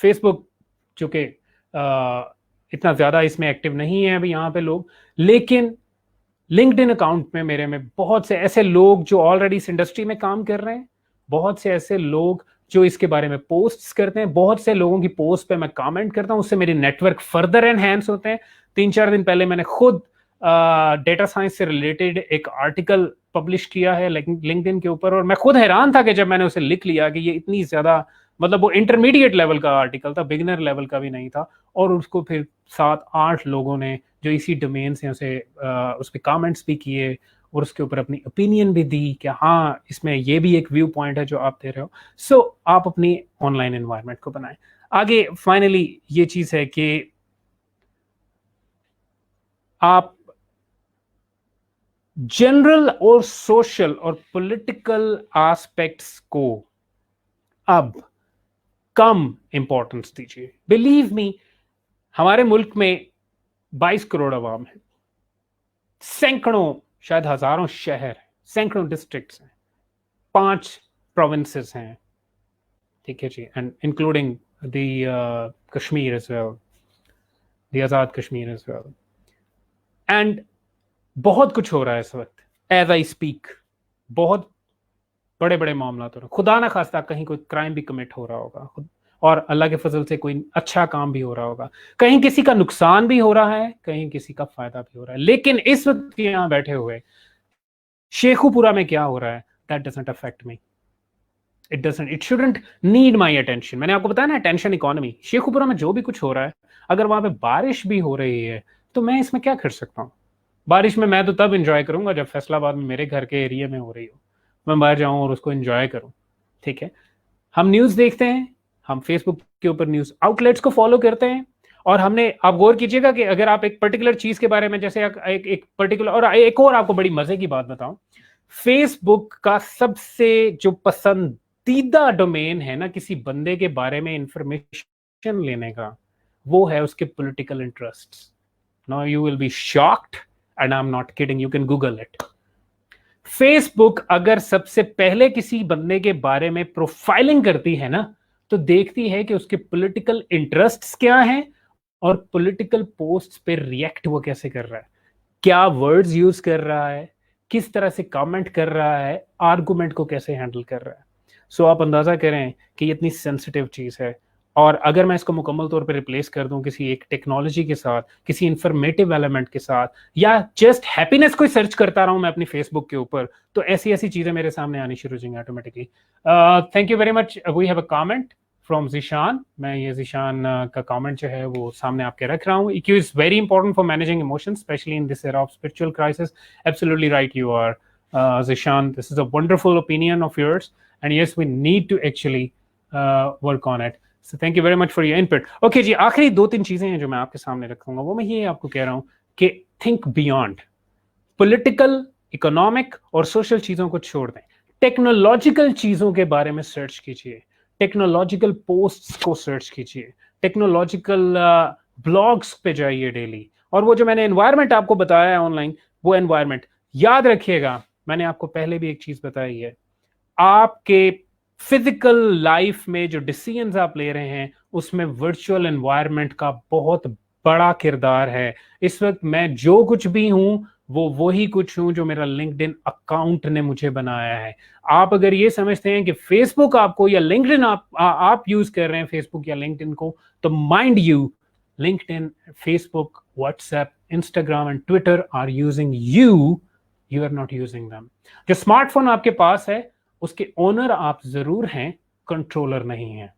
Facebook चूंकि इतना ज़्यादा इसमें एक्टिव नहीं है अभी यहाँ पे लोग, लेकिन लिंक्डइन अकाउंट में मेरे में बहुत से ऐसे लोग जो ऑलरेडी इस इंडस्ट्री में काम कर रहे हैं, बहुत से ऐसे लोग जो इसके बारे में पोस्ट्स करते हैं, बहुत से लोगों की पोस्ट पे मैं कमेंट करता हूं, उससे मेरी नेटवर्क फर्दर एनहेंस होते हैं। 3-4 दिन पहले मैंने खुद डेटा साइंस से रिलेटेड एक आर्टिकल पब्लिश किया है लिंक्डइन के ऊपर, और मैं खुद हैरान था कि जब मैंने उसे लिख लिया कि ये इतनी ज्यादा, मतलब वो इंटरमीडिएट लेवल का आर्टिकल था, बिगिनर लेवल का भी नहीं था, और उसको फिर 7-8 लोगों ने जो इसी डोमेन से उसे उस पर कमेंट्स भी किए और उसके ऊपर अपनी ओपिनियन भी दी कि हाँ इसमें ये भी एक व्यू पॉइंट है जो आप दे रहे हो। सो आप अपनी ऑनलाइन एनवायरनमेंट को बनाएं। आगे फाइनली ये चीज है कि आप जनरल और सोशल और पॉलिटिकल एस्पेक्ट्स को अब कम इंपॉर्टेंस दीजिए। बिलीव मी, हमारे मुल्क में 22 करोड़ आवाम है, सैकड़ों शायद हजारों शहर, सैकड़ों डिस्ट्रिक्ट्स हैं, 5 प्रोविंसेस हैं, ठीक है जी, and including the Kashmir as well, the Azad Kashmir as well, and बहुत कुछ हो रहा है इस वक्त एज आई स्पीक। बहुत बड़े बड़े मामला हो रहे हैं, खुदा ना खास्ता कहीं कोई क्राइम भी कमिट हो रहा होगा, और अल्लाह के फजल से कोई अच्छा काम भी हो रहा होगा, कहीं किसी का नुकसान भी हो रहा है, कहीं किसी का फायदा भी हो रहा है। लेकिन इस वक्त यहां बैठे हुए शेखुपुरा में क्या हो रहा है, that doesn't affect me, it shouldn't need my attention. मैंने आपको बताया ना, अटेंशन इकोनॉमी। शेखुपुरा में जो भी कुछ हो रहा है, अगर वहां पे बारिश भी हो रही है तो मैं इसमें क्या कर सकता हूँ? बारिश में मैं तो तब इंजॉय करूंगा जब फैसलाबाद में मेरे घर के एरिया में हो रही हो, मैं बाहर जाऊं और उसको एंजॉय करूं, ठीक है। हम न्यूज देखते हैं, हम फेसबुक के ऊपर न्यूज आउटलेट्स को फॉलो करते हैं, और हमने, आप गौर कीजिएगा कि अगर आप एक पर्टिकुलर चीज के बारे में, जैसे एक पर्टिकुलर, और एक और आपको बड़ी मजे की बात बताऊं, फेसबुक का सबसे जो पसंदीदा डोमेन है ना किसी बंदे के बारे में इंफॉर्मेशन लेने का, वो है उसके political interests. Now you will be shocked and I am not kidding, you can Google it. Facebook अगर सबसे पहले किसी बंदे के बारे में प्रोफाइलिंग करती है ना, तो देखती है कि उसके पॉलिटिकल इंटरेस्ट्स क्या हैं और पॉलिटिकल पोस्ट्स पे रिएक्ट वो कैसे कर रहा है, क्या वर्ड्स यूज कर रहा है, किस तरह से कमेंट कर रहा है, आर्गुमेंट को कैसे हैंडल कर रहा है। सो आप अंदाजा करें कि ये इतनी सेंसिटिव चीज है, और अगर मैं इसको मुकम्मल तौर पे रिप्लेस कर दूं किसी एक टेक्नोलॉजी के साथ, किसी इंफॉर्मेटिव एलिमेंट के साथ, या जस्ट हैप्पीनेस को सर्च करता रहा हूं मैं अपनी फेसबुक के ऊपर, तो ऐसी ऐसी चीजें मेरे सामने आनी शुरू हो जाएंगी automatically. Thank you very much. We have a comment from Zeeshan. मैं ये जिशान का कमेंट जो है वो सामने आपके रख रहा हूँ। EQ is very important for managing emotions, especially in this era of spiritual crisis. Absolutely right you are, Zishan. This is a wonderful opinion of yours, and yes, we need to actually work on it. So thank you very much for your input. Okay जी, आखिरी 2-3 चीजें हैं जो मैं आपके सामने रखूंगा, वो मैं ये आपको कह रहा हूँ कि think beyond पॉलिटिकल, इकोनॉमिक और सोशल चीजों को छोड़ दें, टेक्नोलॉजिकल चीजों के बारे में सर्च कीजिए, टेक्नोलॉजिकल पोस्ट्स को सर्च कीजिए, टेक्नोलॉजिकल ब्लॉग्स पे जाइए डेली, और वो जो मैंने एनवायरनमेंट आपको बताया है ऑनलाइन, वो एनवायरनमेंट याद रखिएगा। मैंने आपको पहले भी एक चीज बताई है, आपके फिजिकल लाइफ में जो डिसीजंस आप ले रहे हैं उसमें वर्चुअल एनवायरनमेंट का बहुत बड़ा किरदार है। इस वक्त मैं जो कुछ भी हूं वो वही कुछ हूं जो मेरा लिंक्डइन अकाउंट ने मुझे बनाया है। आप अगर ये समझते हैं कि फेसबुक आपको या लिंक्डइन आप यूज कर रहे हैं फेसबुक या लिंक्डइन को, तो mind you, LinkedIn, Facebook, WhatsApp, Instagram and Twitter are using you, you are not using them. जो स्मार्टफोन आपके पास है उसके ओनर आप जरूर हैं, कंट्रोलर नहीं है।